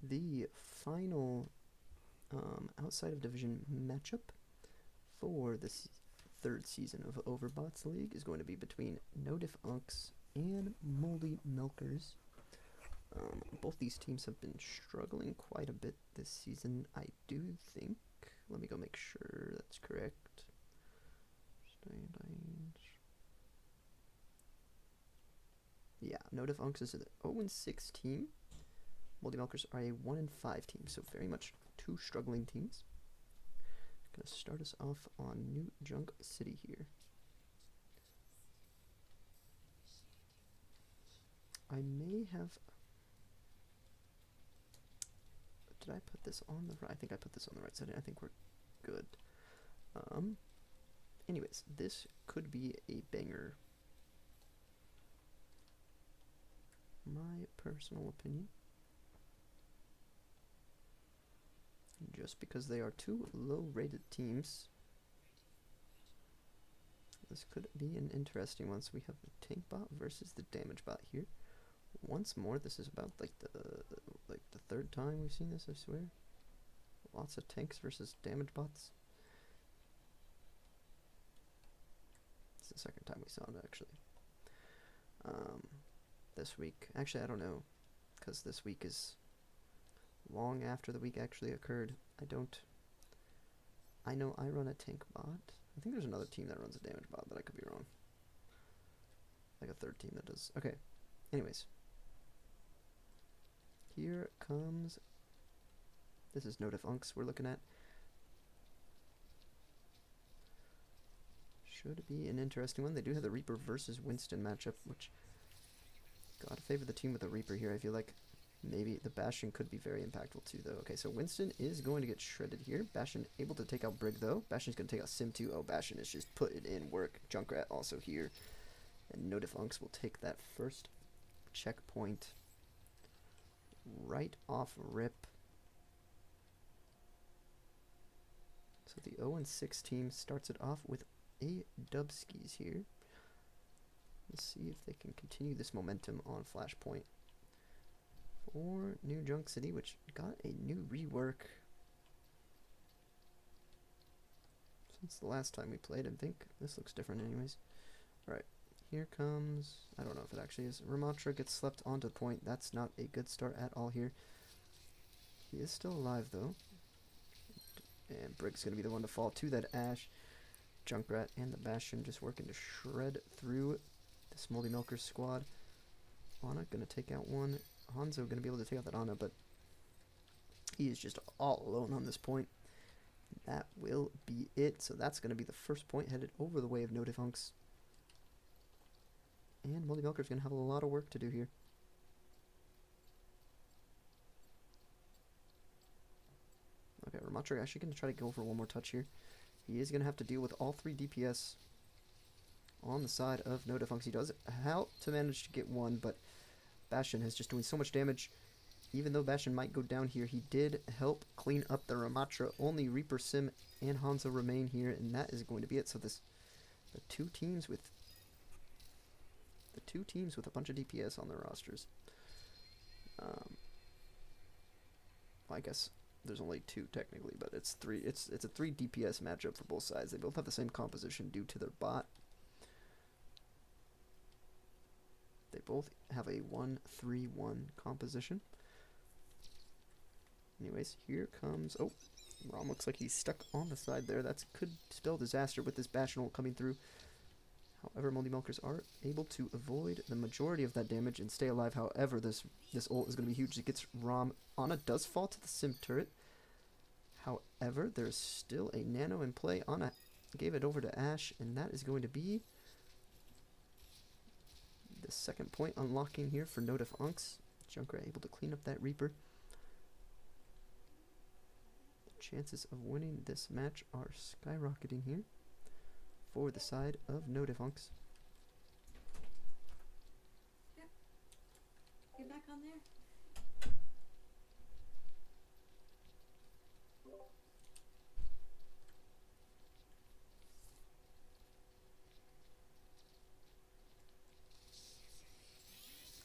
The final outside of division matchup for this third season of Overbots League is going to be between No Diff Unks and Moldy Milkers. Both these teams have been struggling quite a bit this season, I do think. Let me go make sure that's correct. Yeah, No Diff Unks is an 0-6 team. Moldy Milkers are a 1-5 team, so very much two struggling teams. Gonna start us off on New Junk City here. I may have... Did I put this on the right? I think I put this on the right side. I think we're good. Anyways, this could be a banger. My personal opinion. Just because they are two low-rated teams, this could be an interesting one. So we have the tank bot versus the damage bot here. Once more, this is about like the third time we've seen this, I swear. Lots of tanks versus damage bots. It's the second time we saw it, actually. This week, actually, I don't know, because this week is long after the week actually occurred. I know I run a tank bot. I think there's another team that runs a damage bot, but I could be wrong. Like a third team that does. Okay. Anyways. Here comes... This is No Diff Unks we're looking at. Should be an interesting one. They do have the Reaper versus Winston matchup, which... Gotta favor the team with the Reaper here. I feel like maybe the Bastion could be very impactful too, though. Okay, so Winston is going to get shredded here. Bastion able to take out Brig, though. Bastion's going to take out Sim, too. Oh, Bastion is just putting in work. Junkrat also here. And No Diff Unks will take that first checkpoint right off rip. So the 0-6 team starts it off with a Dubskis here. Let's see if they can continue this momentum on Flashpoint for New Junk City, which got a new rework since the last time we played. I think this looks different anyways. Alright, here comes... I don't know if it actually is. Ramatra gets slept onto the point. That's not a good start at all here. He is still alive, though. And Brig's going to be the one to fall to that Ash. Junkrat and the Bastion just working to shred through this Moldy Milkers squad. Ana going to take out one. Hanzo going to be able to take out that Ana, but he is just all alone on this point. That will be it. So that's going to be the first point headed over the way of No Diff Unks. And Moldy Milkers going to have a lot of work to do here. Okay, Ramatra actually going to try to go for one more touch here. He is going to have to deal with all three DPS on the side of No Diff Unks. He does help to manage to get one, but Bastion is just doing so much damage. Even though Bastion might go down here, he did help clean up the Ramatra. Only Reaper, Sim, and Hanzo remain here, and that is going to be it. So the two teams with a bunch of DPS on their rosters. Well, I guess there's only two technically, but it's three. It's a 3 DPS matchup for both sides. They both have the same composition due to their bot. They both have a 1-3-1 composition. Anyways, here comes... Oh, Rom looks like he's stuck on the side there. That could spell disaster with this Bastion ult coming through. However, Moldy Milkers are able to avoid the majority of that damage and stay alive. However, this ult is going to be huge. It gets Rom. Ana does fall to the Sim turret. However, there's still a nano in play. Ana gave it over to Ash, and that is going to be the second point unlocking here for No Diff Unks. Junkrat able to clean up that Reaper. The chances of winning this match are skyrocketing here for the side of No Diff Unks. Yep. Get back on there.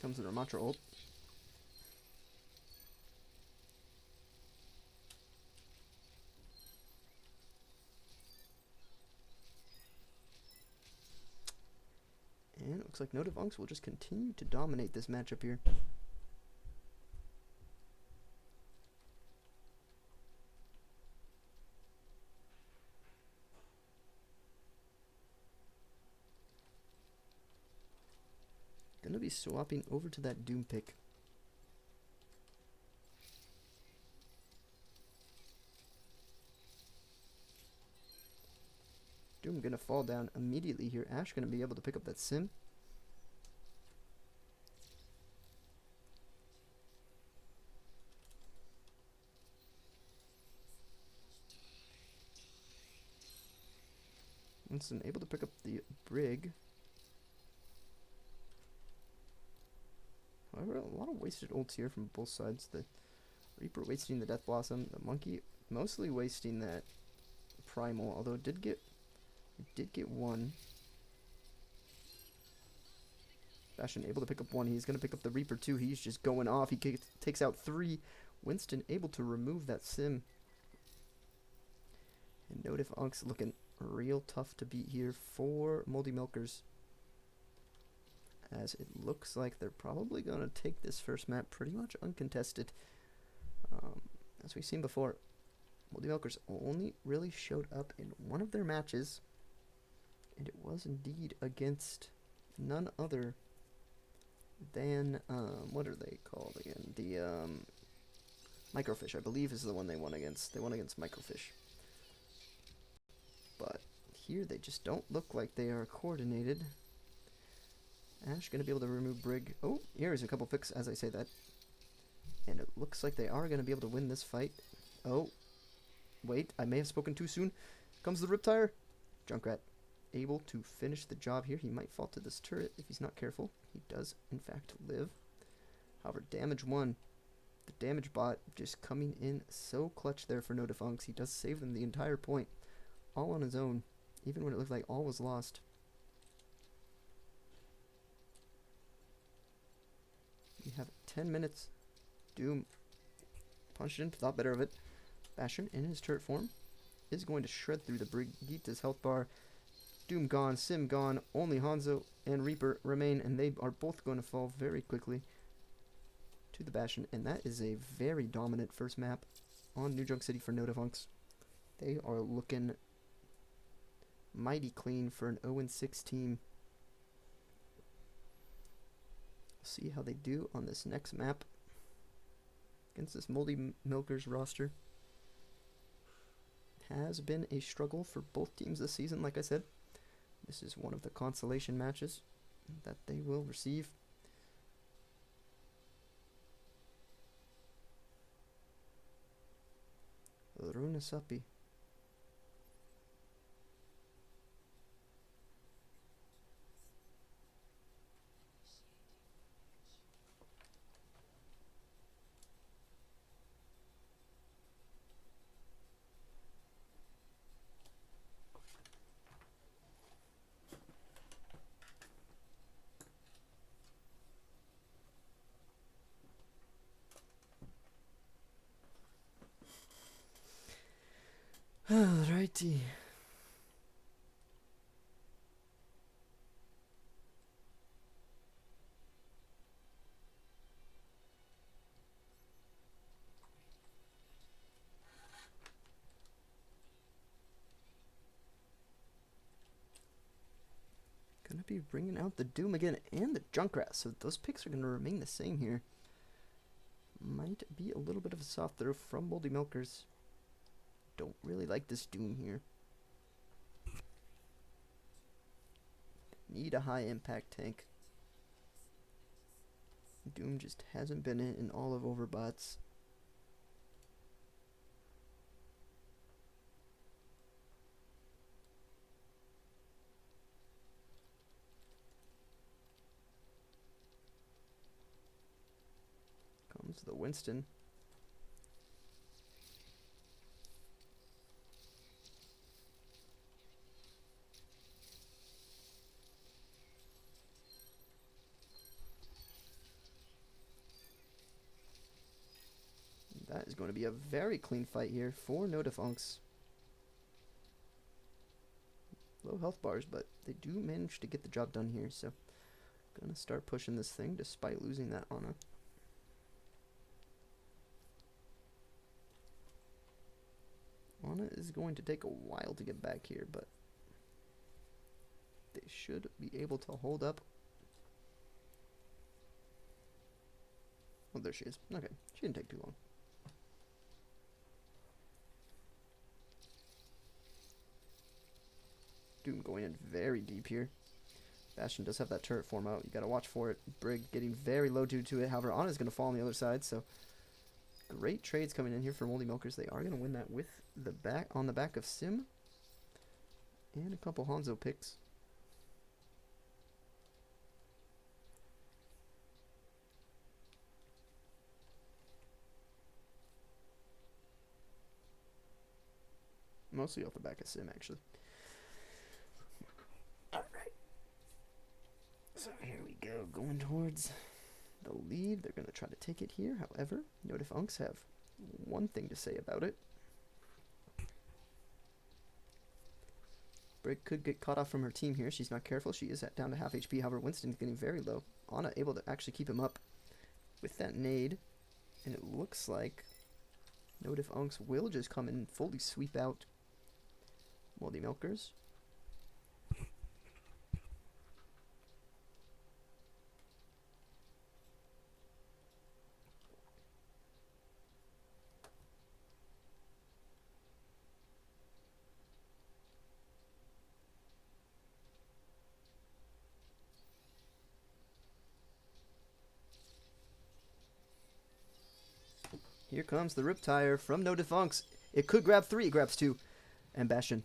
Comes the Ramatra ult. Looks like Note of Unks will just continue to dominate this matchup here. Gonna be swapping over to that Doom pick. Doom gonna fall down immediately here. Ash gonna be able to pick up that sim. Winston able to pick up the Brig. However, a lot of wasted ults here from both sides. The Reaper wasting the Death Blossom. The Monkey mostly wasting that Primal, although it did get one. Bastion able to pick up one. He's going to pick up the Reaper too. He's just going off. He takes out 3. Winston able to remove that sim. And Note if Unks looking real tough to beat here for Moldy Milkers, as it looks like they're probably going to take this first map pretty much uncontested. As we've seen before, Moldy Milkers only really showed up in one of their matches, and it was indeed against none other than, what are they called again? The Microfish, I believe, is the one they won against. They won against Microfish. But here they just don't look like they are coordinated. Ash going to be able to remove Brig. Oh, here's a couple picks as I say that. And it looks like they are going to be able to win this fight. Oh, wait, I may have spoken too soon. Comes the Riptire. Junkrat able to finish the job here. He might fall to this turret if he's not careful. He does, in fact, live. However, damage 1. The damage bot just coming in so clutch there for Note of Unks. He does save them the entire point, all on his own, even when it looked like all was lost. We have 10 minutes. Doom punched in, thought better of it. Bastion in his turret form is going to shred through the Brigitte's health bar. Doom gone, Sim gone, only Hanzo and Reaper remain, and they are both going to fall very quickly to the Bastion, and that is a very dominant first map on New Junk City for Note of Unks. They are looking mighty clean for an 0-6 team. See how they do on this next map against this Moldy Milkers roster. Has been a struggle for both teams this season, like I said. This is one of the consolation matches that they will receive. Runa Sapi. Alrighty. Gonna be bringing out the Doom again and the Junkrat, so those picks are gonna remain the same here. Might be a little bit of a soft throw from Moldy Milkers. Don't really like this Doom here. Need a high impact tank. Doom just hasn't been in all of Overbot's. Comes the Winston. That is going to be a very clean fight here for Note of Unks. Low health bars, but they do manage to get the job done here, so Gonna start pushing this thing despite losing that Ana. Ana is going to take a while to get back here, but they should be able to hold up. Oh, there she is. Okay, she didn't take too long. Doom going in very deep here. Bastion does have that turret form out. You gotta watch for it. Brig getting very low due to it. However, Ana's gonna fall on the other side, so great trades coming in here for Moldy Milkers. They are gonna win that with the back on the back of Sim and a couple Hanzo picks. Mostly off the back of Sim, actually. Alright. So here we go, going towards the lead. They're going to try to take it here. However, No Diff Unks have one thing to say about it. Brig could get caught off from her team here. She's not careful. She is down to half HP. However, Winston's getting very low. Ana able to actually keep him up with that nade. And it looks like No Diff Unks will just come and fully sweep out Moldy Milkers. Here comes the Riptire from No Diff Unks. It could grab 3, it grabs 2. And Bastion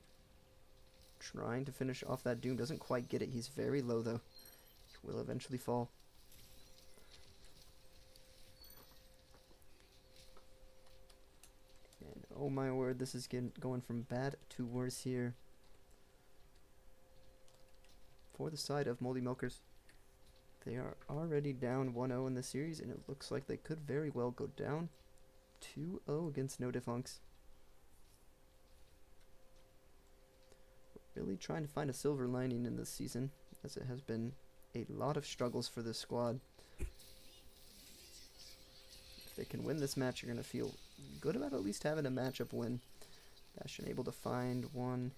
trying to finish off that Doom. Doesn't quite get it. He's very low, though. He will eventually fall. And oh my word, this is going from bad to worse here for the side of Moldy Milkers. They are already down 1-0 in the series, and it looks like they could very well go down 2-0 against No Diff Unks. Really trying to find a silver lining in this season, as it has been a lot of struggles for this squad. If they can win this match, you're going to feel good about at least having a matchup win. Bastion able to find one.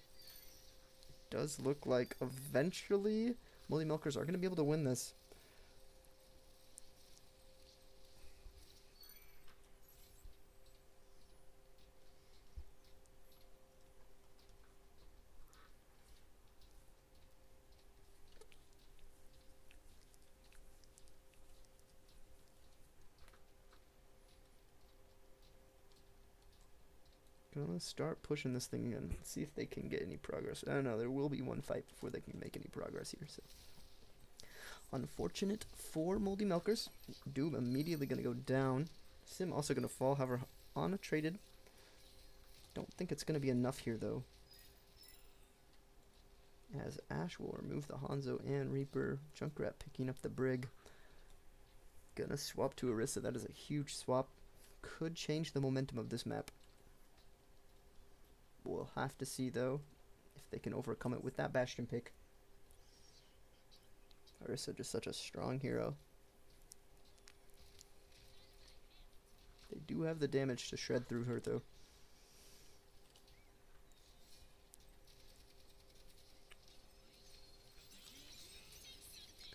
It does look like eventually Moldy Milkers are going to be able to win this. Gonna start pushing this thing in. See if they can get any progress. I don't know. There will be one fight before they can make any progress here. So, unfortunate for Moldy Milkers. Doom immediately gonna go down. Sim also gonna fall. However, Ana traded. Don't think it's gonna be enough here though. As Ash will remove the Hanzo and Reaper. Junkrat picking up the Brig. Gonna swap to Orisa. That is a huge swap. Could change the momentum of this map. We'll have to see, though, if they can overcome it with that Bastion pick. Orisa just such a strong hero. They do have the damage to shred through her, though.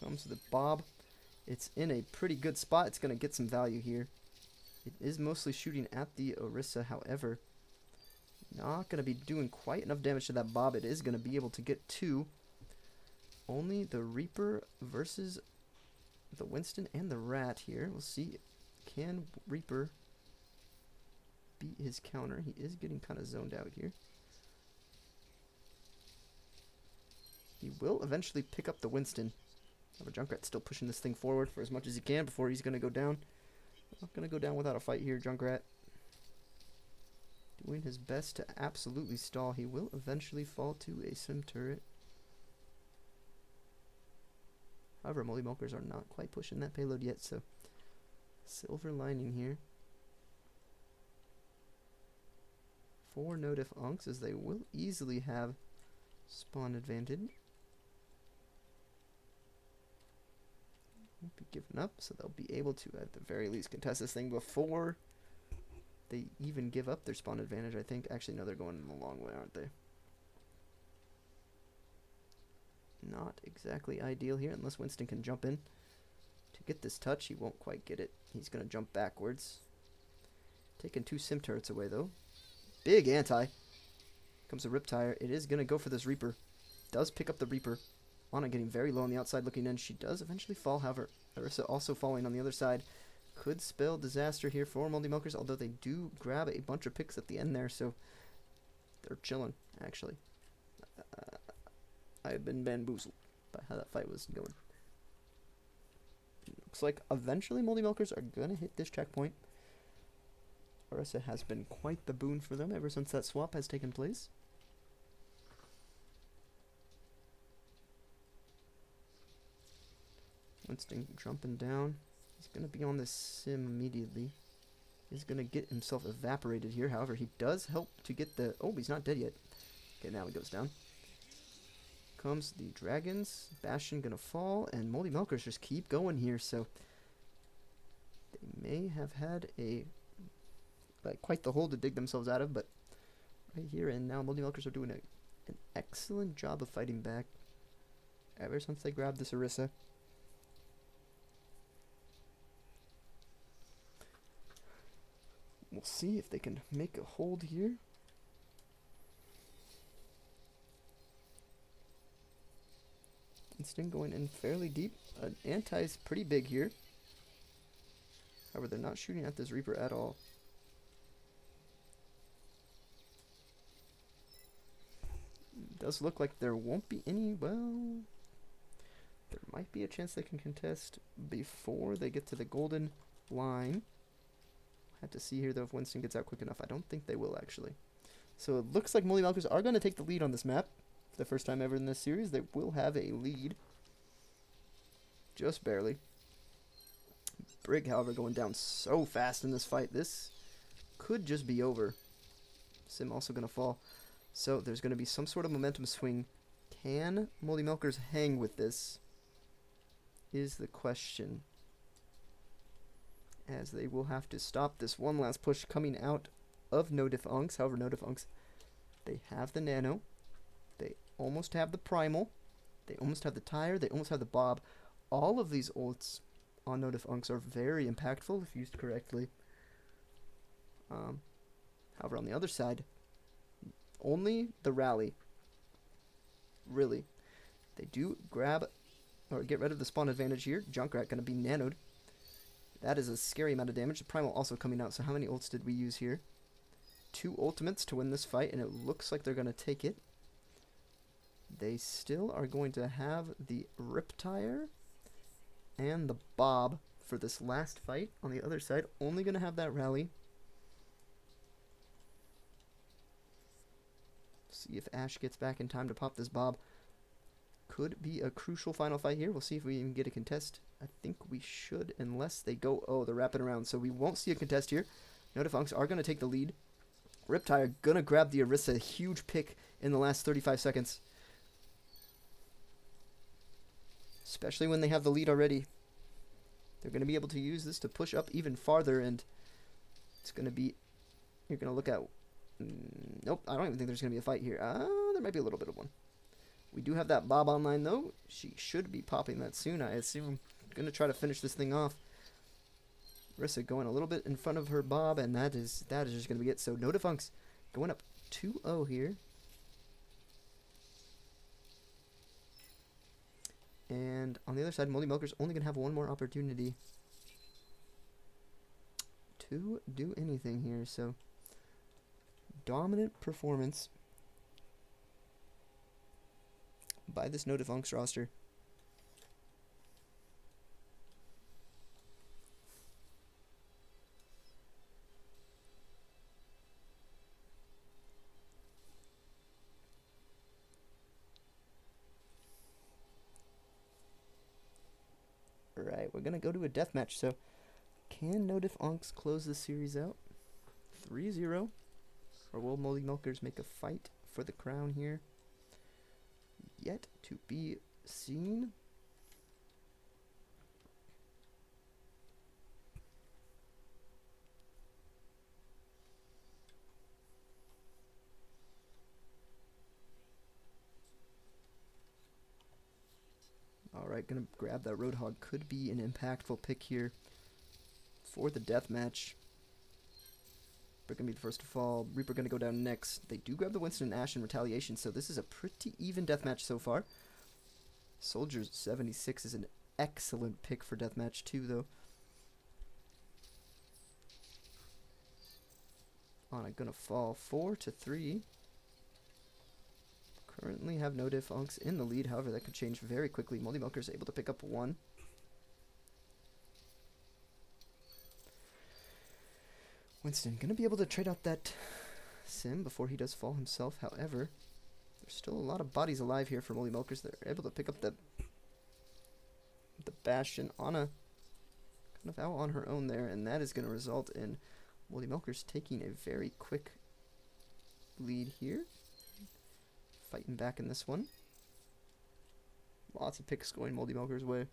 Comes the Bob. It's in a pretty good spot. It's going to get some value here. It is mostly shooting at the Orisa, however. Not going to be doing quite enough damage to that Bob. It is going to be able to get 2. Only the Reaper versus the Winston and the Rat here. We'll see. Can Reaper beat his counter? He is getting kind of zoned out here. He will eventually pick up the Winston. However, Junkrat's still pushing this thing forward for as much as he can before he's going to go down. Not going to go down without a fight here, Junkrat. Doing his best to absolutely stall. He will eventually fall to a Sim turret. However, Moldy Milkers are not quite pushing that payload yet, so silver lining here for No Diff Unks, as they will easily have spawn advantage. won't be given up, so they'll be able to, at the very least, contest this thing before they even give up their spawn advantage, I think. Actually, no, they're going the long way, aren't they? Not exactly ideal here, unless Winston can jump in to get this touch. He won't quite get it. He's going to jump backwards. Taking 2 sim turrets away, though. Big anti. Comes a Riptire. It is going to go for this Reaper. Does pick up the Reaper. Anna getting very low on the outside looking in. She does eventually fall, however. Larissa also falling on the other side. Could spell disaster here for Moldy Milkers, although they do grab a bunch of picks at the end there, so they're chilling, actually. I've been bamboozled by how that fight was going. Looks like eventually Moldy Milkers are going to hit this checkpoint. Larissa has been quite the boon for them ever since that swap has taken place. Winston jumping down. He's going to be on this sim immediately. He's going to get himself evaporated here. However, he does help to get the... Oh, he's not dead yet. Okay, now he goes down. Comes the dragons. Bastion going to fall. And Moldy Milkers just keep going here. So they may have had a... quite the hole to dig themselves out of. But right here and now, Moldy Milkers are doing an excellent job of fighting back. Ever since they grabbed this Orisa. We'll see if they can make a hold here. Instinct going in fairly deep. Anti's pretty big here. However, they're not shooting at this Reaper at all. Does look like there won't be any, well... There might be a chance they can contest before they get to the golden line. Have to see here, though, if Winston gets out quick enough. I don't think they will, actually. So it looks like Moldy Milkers are going to take the lead on this map. For the first time ever in this series, they will have a lead. Just barely. Brig, however, going down so fast in this fight. This could just be over. Sim also going to fall. So there's going to be some sort of momentum swing. Can Moldy Milkers hang with this? Is the question. As they will have to stop this one last push coming out of No Diff Unks. However, No Diff Unks, they have the Nano. They almost have the Primal. They almost have the Tire. They almost have the Bob. All of these ults on No Diff Unks are very impactful if used correctly. However, on the other side, only the Rally. Really. They do grab or get rid of the spawn advantage here. Junkrat going to be nanoed. That is a scary amount of damage. The Primal also coming out. So how many ults did we use here? 2 ultimates to win this fight, and it looks like they're going to take it. They still are going to have the Riptire and the Bob for this last fight. On the other side, only going to have that Rally. See if Ash gets back in time to pop this Bob. Could be a crucial final fight here. We'll see if we even get a contest. I think we should, unless they go... Oh, they're wrapping around, so we won't see a contest here. No Diff Unks are going to take the lead. Riptire going to grab the Orisa. Huge pick in the last 35 seconds. Especially when they have the lead already. They're going to be able to use this to push up even farther, and it's going to be... You're going to look at... Nope, I don't even think there's going to be a fight here. There might be a little bit of one. We do have that Bob online, though. She should be popping that soon, I assume. Going to try to finish this thing off. Orisa going a little bit in front of her Bob, and that is just going to be it. So No Diff Unks going up 2-0 here. And on the other side, Moldy Milker's only going to have one more opportunity to do anything here. So dominant performance by this No Diff Unks roster. Alright, we're going to go to a deathmatch. So, can No Diff Unks close this series out? 3-0. Or will Moldy Milkers make a fight for the crown here? Yet to be seen. Alright, gonna grab that Roadhog. Could be an impactful pick here for the death match. Reaper gonna be the first to fall. Reaper gonna go down next. They do grab the Winston and Ash in retaliation, so this is a pretty even deathmatch so far. Soldiers 76 is an excellent pick for deathmatch too, though. Anna gonna fall 4-3. Currently have no Diff Unks in the lead, however that could change very quickly. Moldy Milker's able to pick up 1. Winston gonna be able to trade out that Sim before he does fall himself. However, there's still a lot of bodies alive here for Moldy Milkers. They're able to pick up the Bastion. Anna kind of out on her own there, and that is going to result in Moldy Milkers taking a very quick lead here. Fighting back in this one. Lots of picks going Moldy Milkers' way.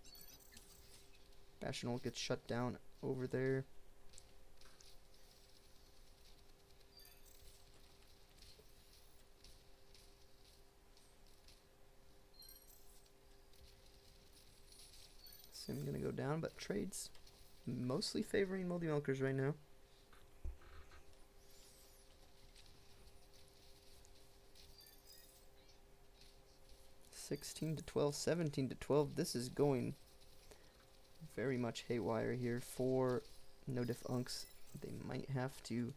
Bastion will get shut down over there. Sim gonna go down, but trades mostly favoring Moldy Milkers right now. (16-12, 17-12). This is going very much haywire here for no Diff Unks. They might have to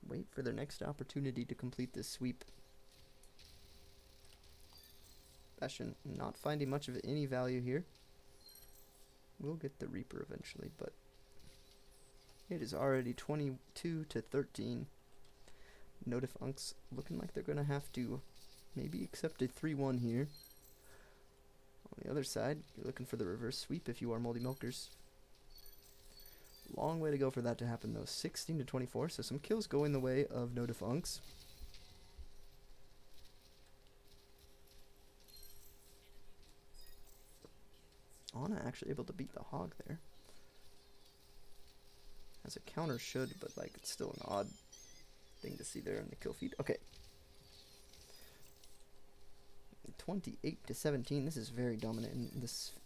wait for their next opportunity to complete this sweep. Bastion not finding much of any value here. We'll get the Reaper eventually, but it is already 22-13. No Diff Unks looking like they're going to have to maybe accept a 3-1 here. On the other side, you're looking for the reverse sweep if you are Moldy Milkers. Long way to go for that to happen though. 16-24, so some kills going the way of no Diff Unks. Anna actually able to beat the Hog there. As a counter should, but like it's still an odd thing to see there in the kill feed. Okay. 28-17. This is very dominant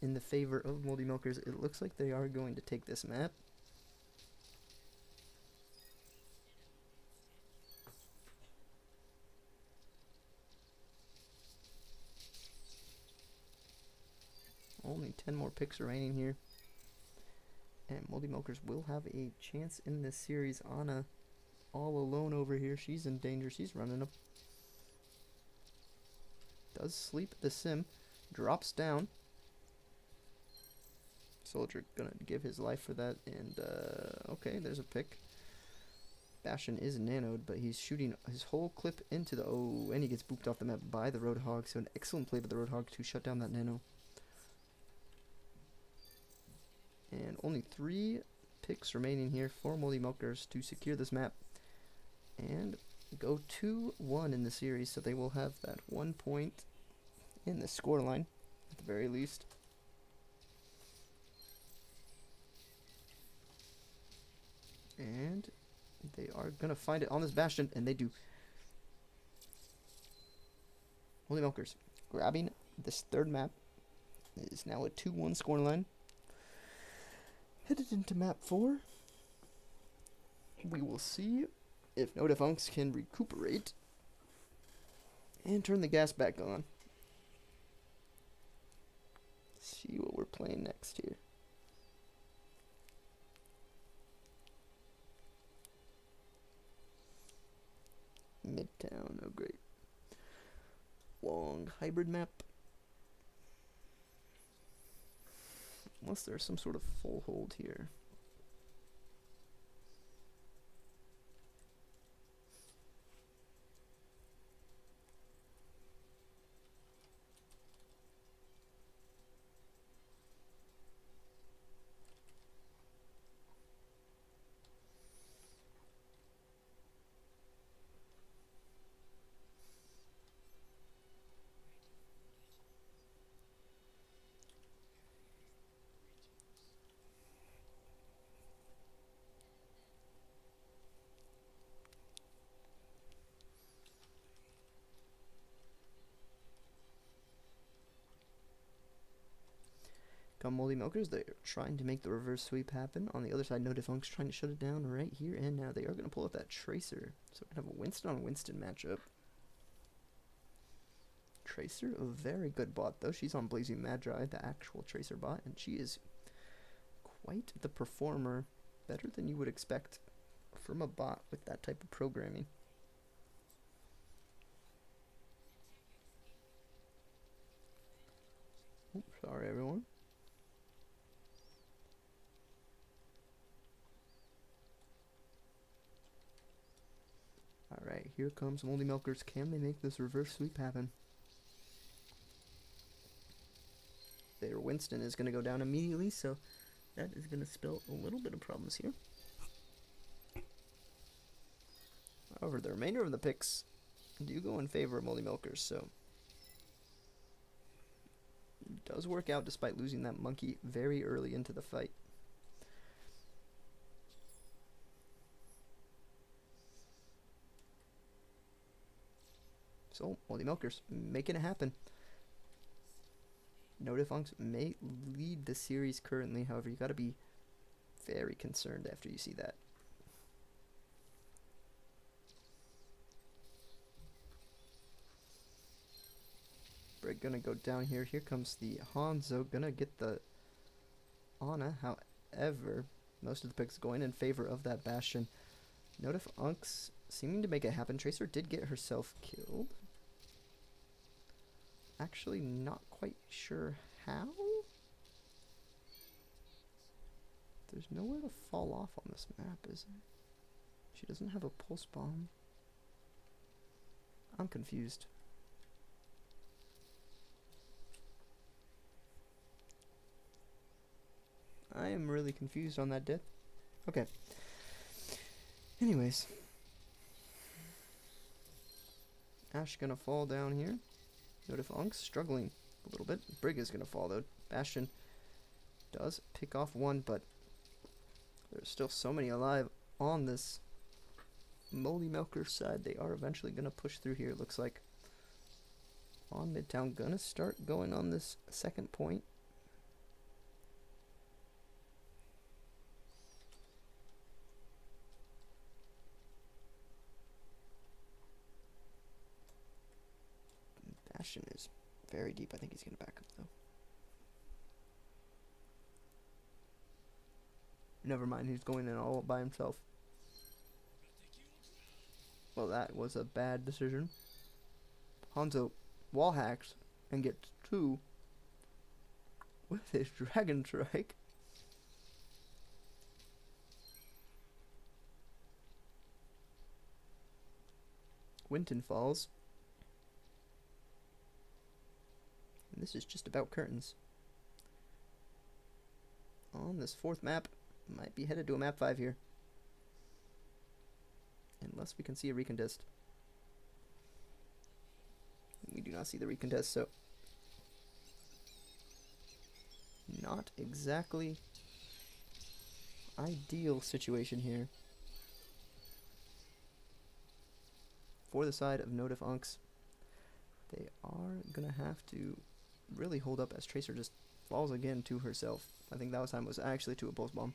in the favor of Moldy Milkers. It looks like they are going to take this map. Only 10 more picks remaining here. And Moldy Milkers will have a chance in this series. Anna all alone over here. She's in danger. She's running up. Does sleep the Sim. Drops down. Soldier gonna give his life for that. And, okay, there's a pick. Bastion is nanoed, but he's shooting his whole clip into the... Oh, and he gets booped off the map by the Roadhog. So an excellent play by the Roadhog to shut down that nano. And only 3 picks remaining here for Moldy Milkers to secure this map. And go 2-1 in the series, so they will have that 1 point in the scoreline, at the very least. And they are going to find it on this Bastion, and they do. Moldy Milkers grabbing this third map. It is now a 2-1 scoreline. Headed into map 4. We will see if no Diff Unks can recuperate and turn the gas back on. See what we're playing next here. Midtown, oh great. Long hybrid map. Unless there's some sort of full hold here. Come Moldy Milkers, they're trying to make the reverse sweep happen. On the other side, No Defunct's trying to shut it down right here and now. They are going to pull up that Tracer. So we're going to have a Winston on Winston matchup. Tracer, a very good bot though. She's on Blazing Magi, the actual Tracer bot, and she is quite the performer. Better than you would expect from a bot with that type of programming. Oops, sorry everyone. Alright, here comes Moldy Milkers. Can they make this reverse sweep happen? Their Winston is going to go down immediately, so that is going to spell a little bit of problems here. However, the remainder of the picks do go in favor of Moldy Milkers, so it does work out despite losing that monkey very early into the fight. So, Moldy Milkers making it happen. No Defunct may lead the series currently, however, you got to be very concerned after you see that. Brig gonna go down here. Here comes the Hanzo, gonna get the Ana. However, most of the picks going in favor of that Bastion. No Defuncts seeming to make it happen. Tracer did get herself killed. Actually, not quite sure how. There's nowhere to fall off on this map, is there? She doesn't have a pulse bomb. I'm confused. I am really confused on that, Diff. Okay. Anyways. Ash gonna fall down here. No Defunct struggling a little bit. Brig is gonna fall though. Bastion does pick off one, but there's still so many alive on this Moldy Milker side. They are eventually gonna push through here, it looks like. On Midtown, gonna start going on this second point. Bastion is very deep. I think he's gonna back up though. Never mind, he's going in all by himself. Well, that was a bad decision. Hanzo wall hacks and gets 2 with his Dragon Strike. Winton falls. And this is just about curtains. On this 4th map, might be headed to a map 5 here. Unless we can see a recontest. We do not see the recontest, so not exactly ideal situation here for the side of No Defuncts. They are gonna have to really hold up as Tracer just falls again to herself. I think that time was actually to a pulse bomb.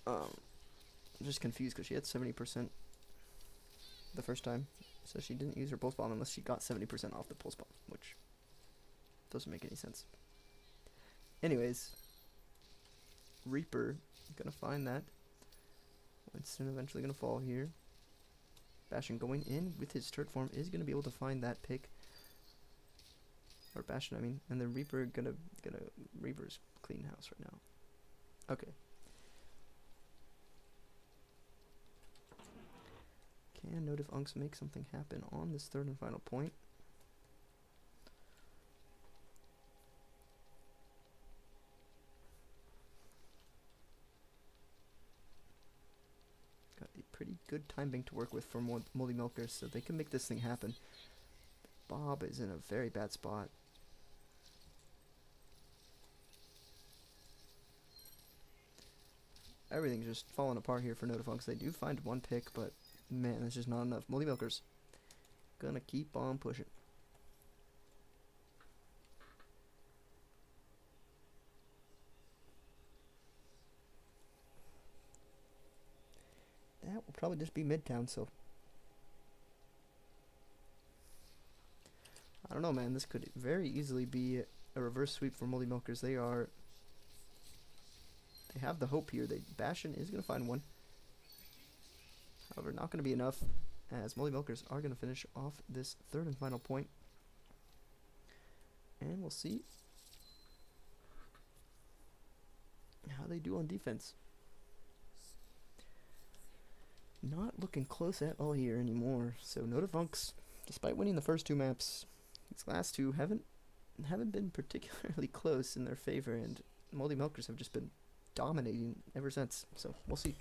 I'm just confused because she had 70% the first time, so she didn't use her pulse bomb unless she got 70% off the pulse bomb, which doesn't make any sense. Anyways, Reaper gonna find that. Winston eventually gonna fall here. Bastion going in with his turret form is gonna be able to find that pick. Or Bastion, I mean, and then Reaper Reaper's clean house right now. Okay. Can No Defuncts make something happen on this 3rd and final point? Got a pretty good timing to work with for Moldy Milkers, so they can make this thing happen. Bob is in a very bad spot. Everything's just falling apart here for No Defuncts. They do find one pick, but man, that's just not enough. Moldy Milkers gonna keep on pushing. probably just be Midtown, so I don't know, man. This could very easily be a reverse sweep for Moldy Milkers. They have the hope here. Bastion is going to find one. However, not going to be enough, as Moldy Milkers are going to finish off this third and final point. And we'll see how they do on defense. Not looking close at all here anymore. So Notifunks, despite winning the first two maps, these last two haven't been particularly close in their favor, and Moldy Milkers have just been dominating ever since. So we'll see.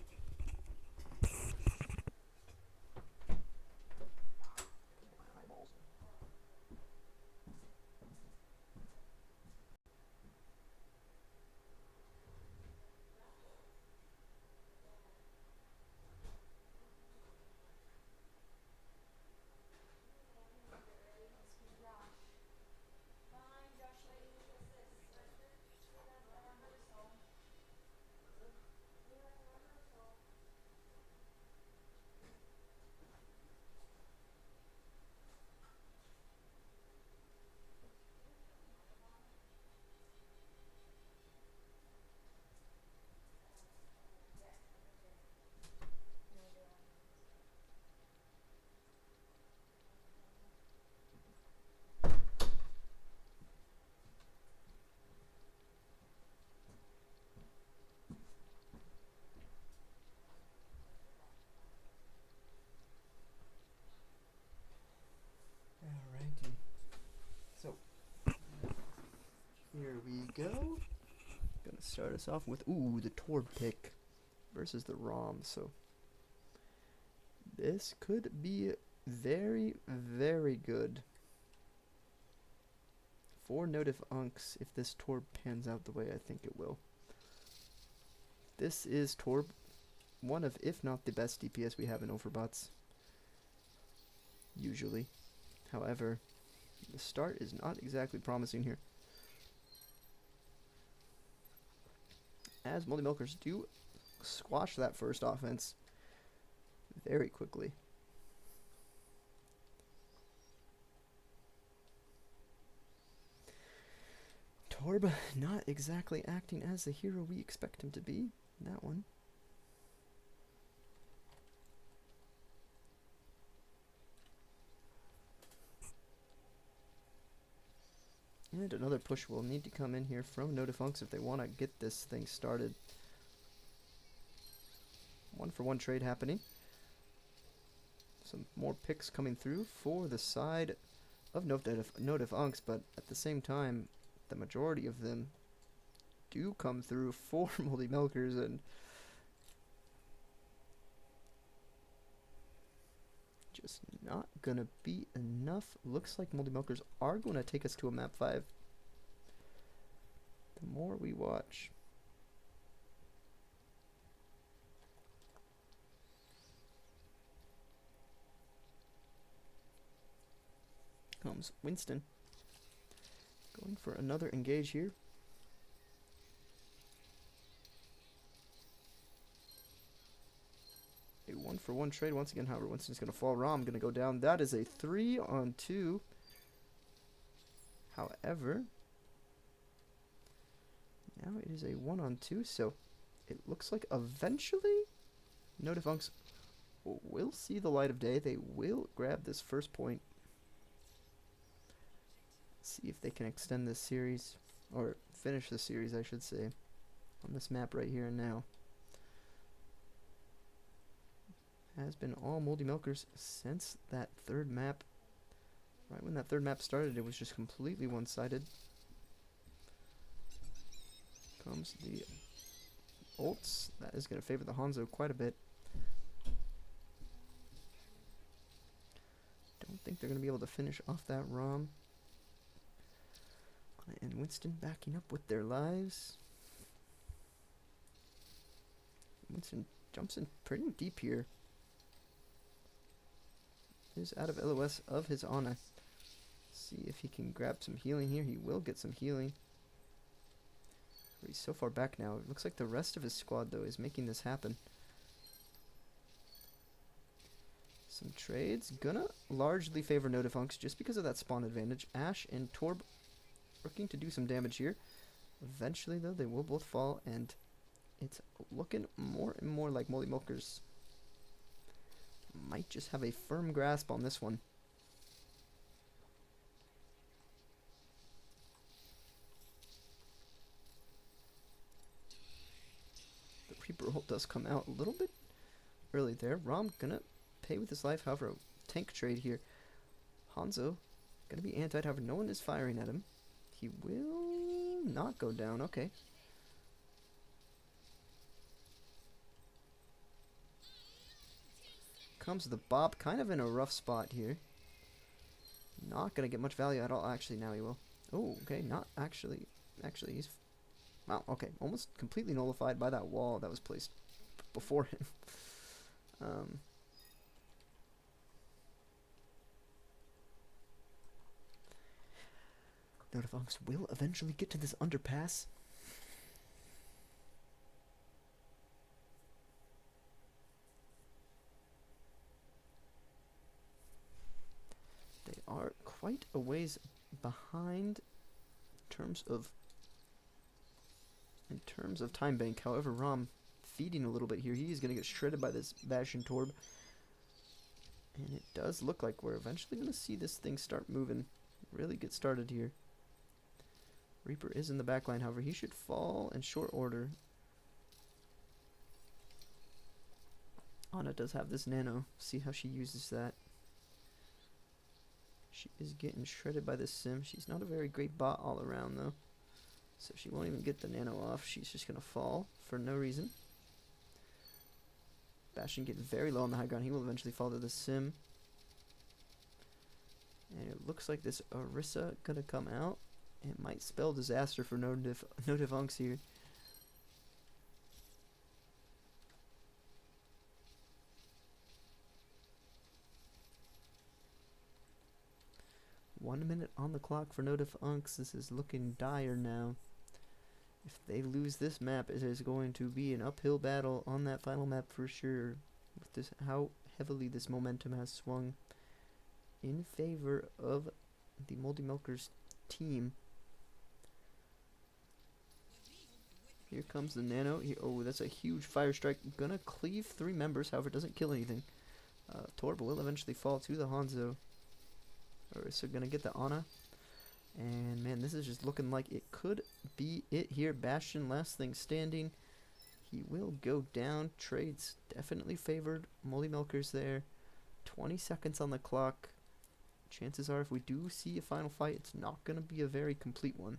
Alrighty. So here we go. Gonna start us off with the Torb pick versus the Rom. So this could be very, very good for Notif Unks if this Torb pans out the way I think it will. This is Torb, one of, if not the best DPS we have in Overbots, usually. However, the start is not exactly promising here, as Moldy Milkers do squash that first offense very quickly. Torb not exactly acting as the hero we expect him to be in that one. And another push will need to come in here from Notifunks if they want to get this thing started. 1-for-1 trade happening. Some more picks coming through for the side of Notifunks, but at the same time, the majority of them do come through for Moldy Milkers, and just not gonna be enough. Looks like Moldy Milkers are going to take us to a map 5. The more we watch. Comes Winston. Going for another engage here. A 1-for-1 trade once again. However, Winston's going to fall. Rom going to go down. That is a 3-on-2. However, now it is a 1-on-2. So it looks like eventually Notifunks will see the light of day. They will grab this first point. See if they can extend this series, or finish the series, I should say, on this map right here and now. Has been all Moldy Milkers since that third map. Right when that third map started, it was just completely one-sided. Comes the ults. That is going to favor the Hanzo quite a bit. Don't think they're going to be able to finish off that ROM. And Winston backing up with their lives. Winston jumps in pretty deep here. Is out of LOS of his Ana. See if he can grab some healing here. He will get some healing. He's so far back now. It looks like the rest of his squad, though, is making this happen. Some trades. Gonna largely favor Notifunks just because of that spawn advantage. Ash and Torb looking to do some damage here. Eventually, though, they will both fall, and it's looking more and more like Moldy Milkers might just have a firm grasp on this one. The Reaper ult does come out a little bit early there. Rom gonna pay with his life, however, a tank trade here. Hanzo gonna be antied, however, no one is firing at him. He will not go down, okay. Comes the Bob, kind of in a rough spot here. Not gonna get much value at all. Actually, now he will. Oh, okay, not actually. Actually, he's... Wow, okay. Almost completely nullified by that wall that was placed before him. Notifunks will eventually get to this underpass. They are quite a ways behind in terms of time bank. However, Rom feeding a little bit here. He is going to get shredded by this Bastion Torb. And it does look like we're eventually going to see this thing start moving. Really get started here. Reaper is in the backline, however, he should fall in short order. Ana does have this nano. See how she uses that. She is getting shredded by this sim. She's not a very great bot all around, though. So she won't even get the nano off. She's just going to fall for no reason. Bastion getting very low on the high ground. He will eventually fall to the sim. And it looks like this Orisa going to come out. It might spell disaster for Notifunks here. One minute on the clock for Notifunks. This is looking dire now. If they lose this map, it is going to be an uphill battle on that final map for sure. With this, how heavily this momentum has swung in favor of the Moldy Milkers team. Here comes the nano. Oh, that's a huge fire strike. Gonna cleave 3 members, however, doesn't kill anything. Torb will eventually fall to the Hanzo. So gonna get the Ana. And man, this is just looking like it could be it here. Bastion, last thing standing. He will go down. Trades definitely favored Moldy Milkers there. 20 seconds on the clock. Chances are if we do see a final fight, it's not gonna be a very complete one.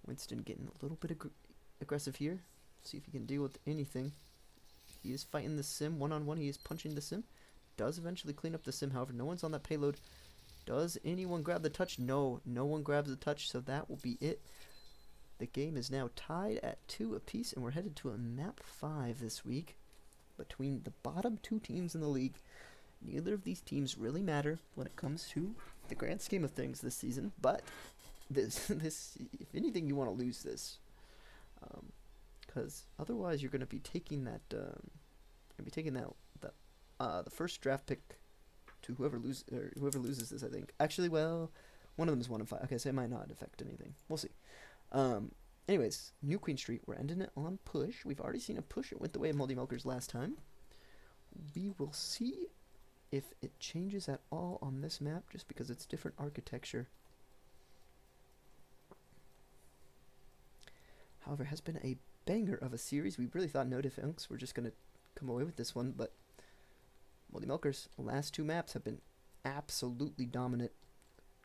Winston getting a little bit aggressive here. See if he can deal with anything. He is fighting the sim one-on-one. He is punching the sim. Does eventually clean up the sim. However, no one's on that payload. Does anyone grab the touch? No. No one grabs the touch, so that will be it. The game is now tied at 2 apiece, and we're headed to a map 5 this week between the bottom 2 teams in the league. Neither of these teams really matter when it comes to the grand scheme of things this season, but this if anything, you want to lose this, because otherwise you're going to be taking that the first draft pick to whoever loses this. I think actually, well, one of them is 1-5. Okay, so it might not affect anything. We'll see. Anyways, New Queen Street. We're ending it on push. We've already seen a push. It went the way of Moldy Milkers last time. We will see if it changes at all on this map, just because it's different architecture. However, it has been a banger of a series. We really thought Notifunks were just going to come away with this one, but Moldy Milkers, the last 2 maps have been absolutely dominant.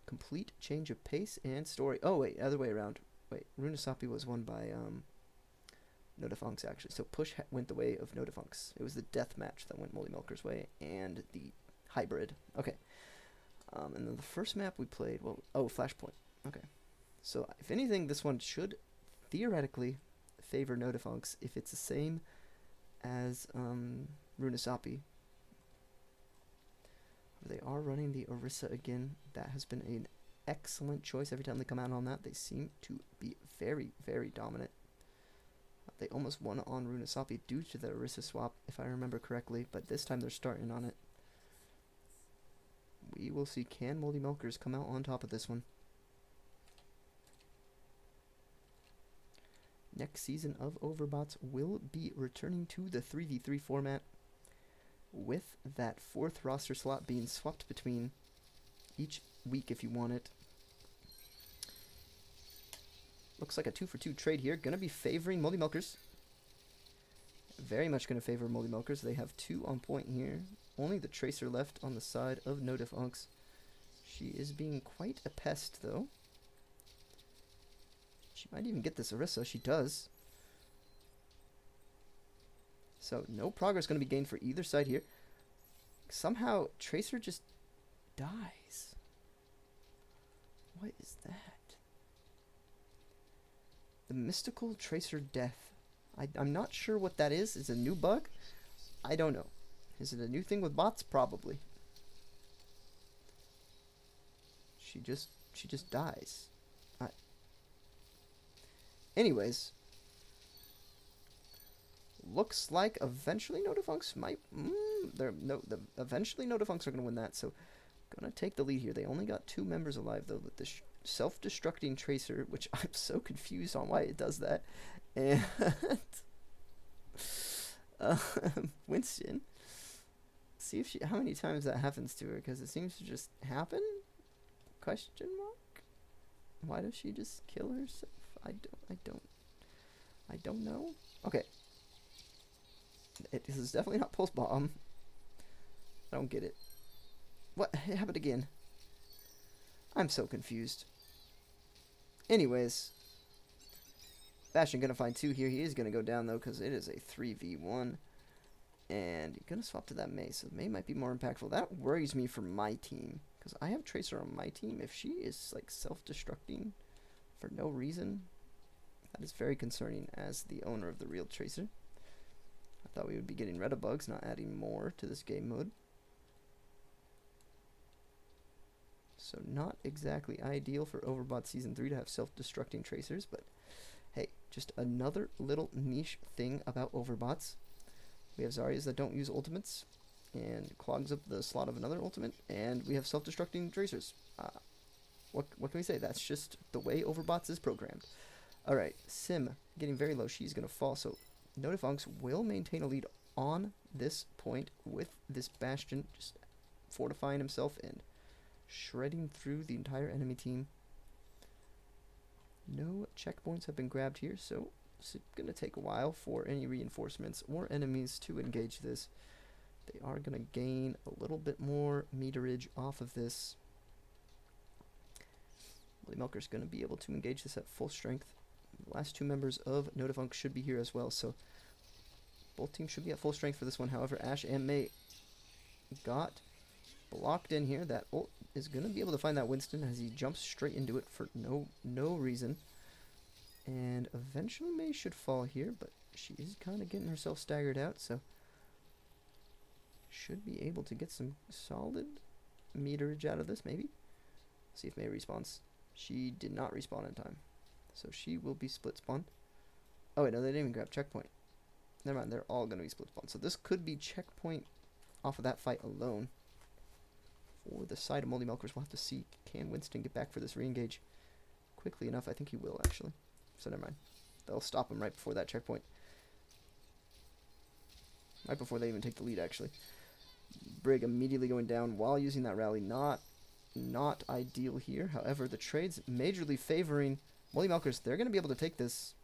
Complete change of pace and story. Oh, wait, other way around. Wait, Runasapi was won by Notifunks, actually. So push went the way of Notifunks. It was the death match that went Moldy Milkers' way, and the hybrid. Okay. And then the first map we played, well, Flashpoint. Okay. So, if anything, this one should theoretically favor Notifunks if it's the same as Runasapi. They are running the Orisa again. That has been an excellent choice. Every time they come out on that, they seem to be very, very dominant. They almost won on Runasapi due to the Orisa swap, if I remember correctly, but this time they're starting on it. We will see, can Moldy Milkers come out on top of this one? Next season of Overbots will be returning to the 3v3 format, with that 4th roster slot being swapped between each week if you want it. Looks like a 2-for-2 trade here. Gonna be favoring Moldy Milkers. Very much gonna favor Moldy Milkers. They have 2 on point here. Only the Tracer left on the side of No Diff Unks. She is being quite a pest, though. She might even get this Orisa. She does. So no progress going to be gained for either side here. Somehow Tracer just dies. What is that? The mystical Tracer death. I'm not sure what that is. Is it a new bug? I don't know. Is it a new thing with bots? Probably. She just dies. Anyways, looks like eventually No Diff Unks might. Eventually No Diff Unks are gonna win that. So, gonna take the lead here. They only got 2 members alive though with this self-destructing Tracer, which I'm so confused on why it does that. And Winston, see if how many times that happens to her, because it seems to just happen. Question mark. Why does she just kill herself? I don't know. Okay. This is definitely not Pulse Bomb. I don't get it. What? It happened again. I'm so confused. Anyways. Bastion gonna find 2 here. He is gonna go down though, because it is a 3v1. And he's gonna swap to that Mei. So Mei might be more impactful. That worries me for my team, because I have Tracer on my team. If she is like self-destructing for no reason, that is very concerning as the owner of the real Tracer. I thought we would be getting rid of bugs, not adding more to this game mode. So not exactly ideal for Overbot Season 3 to have self-destructing Tracers, but hey, just another little niche thing about Overbots. We have Zaryas that don't use ultimates and clogs up the slot of another ultimate, and we have self-destructing Tracers. What can we say? That's just the way Overbots is programmed. Alright, Sim getting very low. She's going to fall. So No Diff Unks will maintain a lead on this point with this Bastion just fortifying himself and shredding through the entire enemy team. No checkpoints have been grabbed here, so it's going to take a while for any reinforcements or enemies to engage this. They are going to gain a little bit more meterage off of this. Moldy Milker's going to be able to engage this at full strength. The last 2 members of No Diff Unks should be here as well, so both teams should be at full strength for this one. However, Ash and Mei got blocked in here. That ult is going to be able to find that Winston as he jumps straight into it for no reason. And eventually Mei should fall here, but she is kind of getting herself staggered out, so should be able to get some solid meterage out of this, maybe. See if Mei respawns. She did not respawn in time, so she will be split spawned. Oh wait, no, they didn't even grab checkpoint. Never mind, they're all going to be split spawned. So this could be checkpoint off of that fight alone. For the side of Moldy Milkers, we'll have to see, can Winston get back for this re-engage quickly enough? I think he will, actually. So never mind. They'll stop him right before that checkpoint. Right before they even take the lead, actually. Brig immediately going down while using that rally. Not ideal here. However, the trade's majorly favoring Moldy Milkers. They're going to be able to take this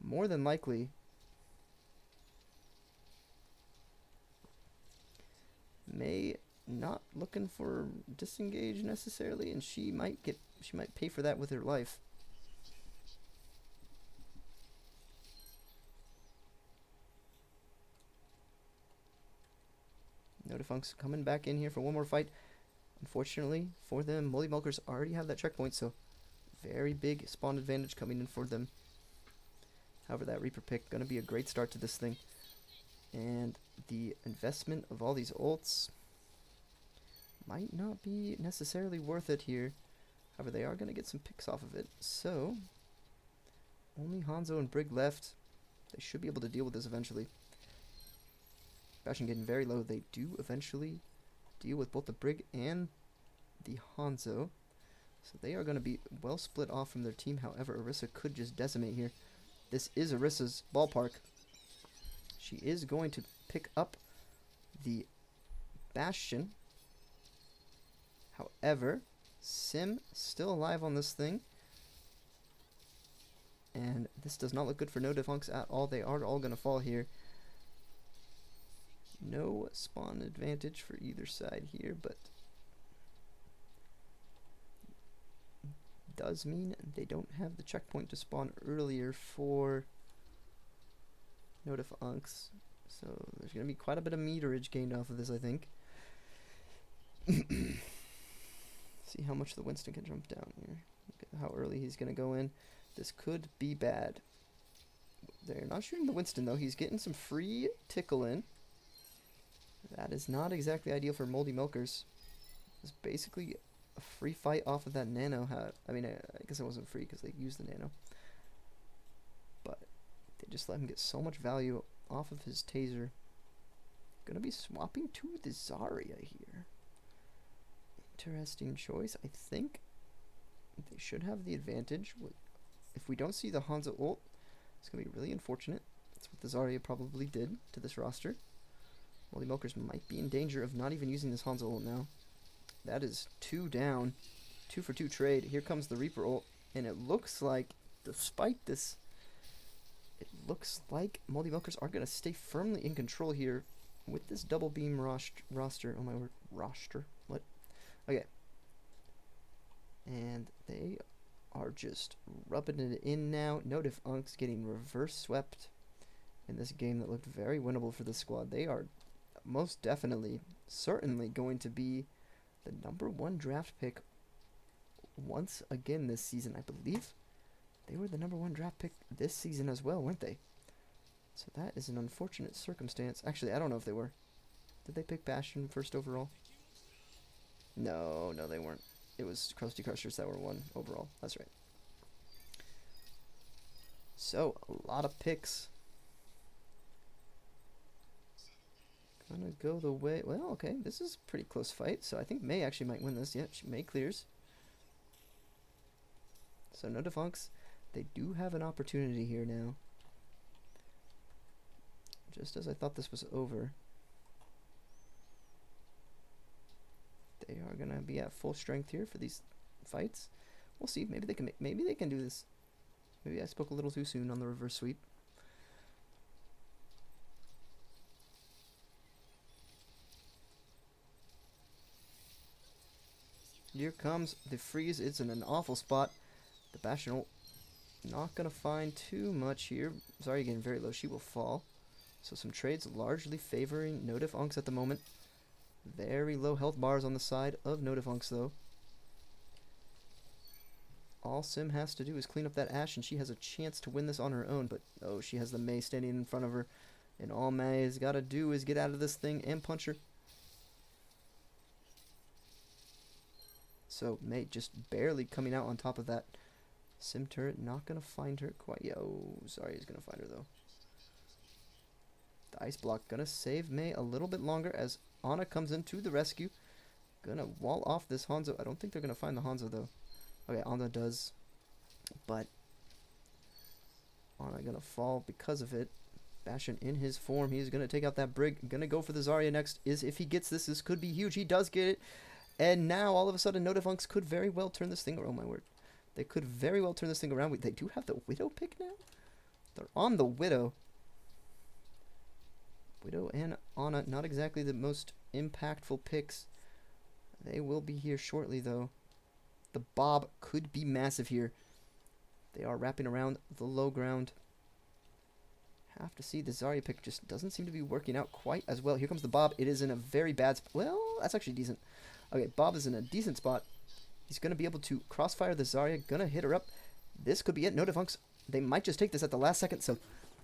more than likely. Mei not looking for disengage necessarily, and she might pay for that with her life. No Diff Unks coming back in here for one more fight. Unfortunately for them, Moldy Milkers already have that checkpoint, so very big spawn advantage coming in for them. However, that Reaper pick going to be a great start to this thing. And the investment of all these ults might not be necessarily worth it here. However, they are going to get some picks off of it. So, only Hanzo and Brig left. They should be able to deal with this eventually. Bastion getting very low. They do eventually deal with both the Brig and the Hanzo. So they are going to be well split off from their team. However, Orisa could just decimate here. This is Orisa's ballpark. She is going to pick up the Bastion. However, Sim still alive on this thing. And this does not look good for no Defunks at all. They are all going to fall here. No spawn advantage for either side here, but does mean they don't have the checkpoint to spawn earlier for no Defunks. So there's going to be quite a bit of meterage gained off of this, I think. See how much the Winston can jump down here. Look at how early he's going to go in. This could be bad. They're not shooting the Winston, though. He's getting some free tickle in. That is not exactly ideal for Moldy Milkers. It's basically a free fight off of that nano. I mean, I guess it wasn't free because they used the nano. But they just let him get so much value off of his taser. Gonna be swapping to the Zarya here. Interesting choice. I think they should have the advantage. If we don't see the Hanzo ult, it's gonna be really unfortunate. That's what the Zarya probably did to this roster. Moldy Milkers might be in danger of not even using this Hanzo ult now. That is 2 down. 2 for 2 trade. Here comes the Reaper ult. And it looks like, despite this, it looks like Moldy Milkers are going to stay firmly in control here with this double beam roster. Oh my word. Roster? What? Okay. And they are just rubbing it in now. No Defunks getting reverse swept in this game that looked very winnable for the squad. They are most definitely, certainly going to be the #1 draft pick once again this season. I believe they were the #1 draft pick this season as well, weren't they? So that is an unfortunate circumstance. Actually, I don't know if they were. Did they pick Bastion first overall? No, they weren't. It was Krusty Crushers that were 1 overall. That's right. So, a lot of picks. Gonna go the way... Well, okay, this is a pretty close fight, so I think Mei actually might win this. Yeah, Mei clears. So no Defunks. They do have an opportunity here now. Just as I thought this was over. They are gonna be at full strength here for these fights. We'll see. Maybe they can do this. Maybe I spoke a little too soon on the reverse sweep. Here comes the freeze. It's in an awful spot. The Bastion not going to find too much here. Zarya getting very low. She will fall. So some trades largely favoring no Defunks at the moment. Very low health bars on the side of no Defunks, though. All Sim has to do is clean up that Ashe, and she has a chance to win this on her own. But, oh, she has the Mei standing in front of her. And all Mei's got to do is get out of this thing and punch her. So Mei just barely coming out on top of that Sim turret. Not going to find her quite yet. Oh, sorry, he's going to find her, though. The ice block going to save Mei a little bit longer as Ana comes in to the rescue. Going to wall off this Hanzo. I don't think they're going to find the Hanzo, though. Okay, Ana does. But Ana going to fall because of it. Bastion in his form. He's going to take out that Brig. Going to go for the Zarya next. If he gets this, this could be huge. He does get it. And now, all of a sudden, no Defunks could very well turn this thing around. Oh, my word. They could very well turn this thing around. They do have the Widow pick now? They're on the Widow. Widow and Ana, not exactly the most impactful picks. They will be here shortly, though. The Bob could be massive here. They are wrapping around the low ground. Have to see. The Zarya pick just doesn't seem to be working out quite as well. Here comes the Bob. It is in a very bad spot. Well, that's actually decent. Okay, Bob is in a decent spot. He's going to be able to crossfire the Zarya. Going to hit her up. This could be it. No Defunks. They might just take this at the last second. So,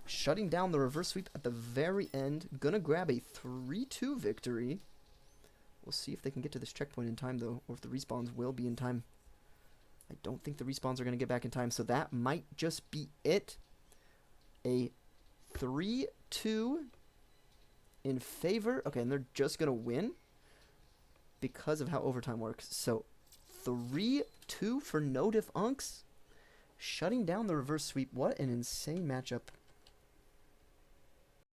shutting down the reverse sweep at the very end. Going to grab a 3-2 victory. We'll see if they can get to this checkpoint in time, though. Or if the respawns will be in time. I don't think the respawns are going to get back in time. So, that might just be it. A 3-2 in favor. Okay, and they're just going to win because of how overtime works. So 3-2 for No Diff Unks, shutting down the reverse sweep. What an insane matchup.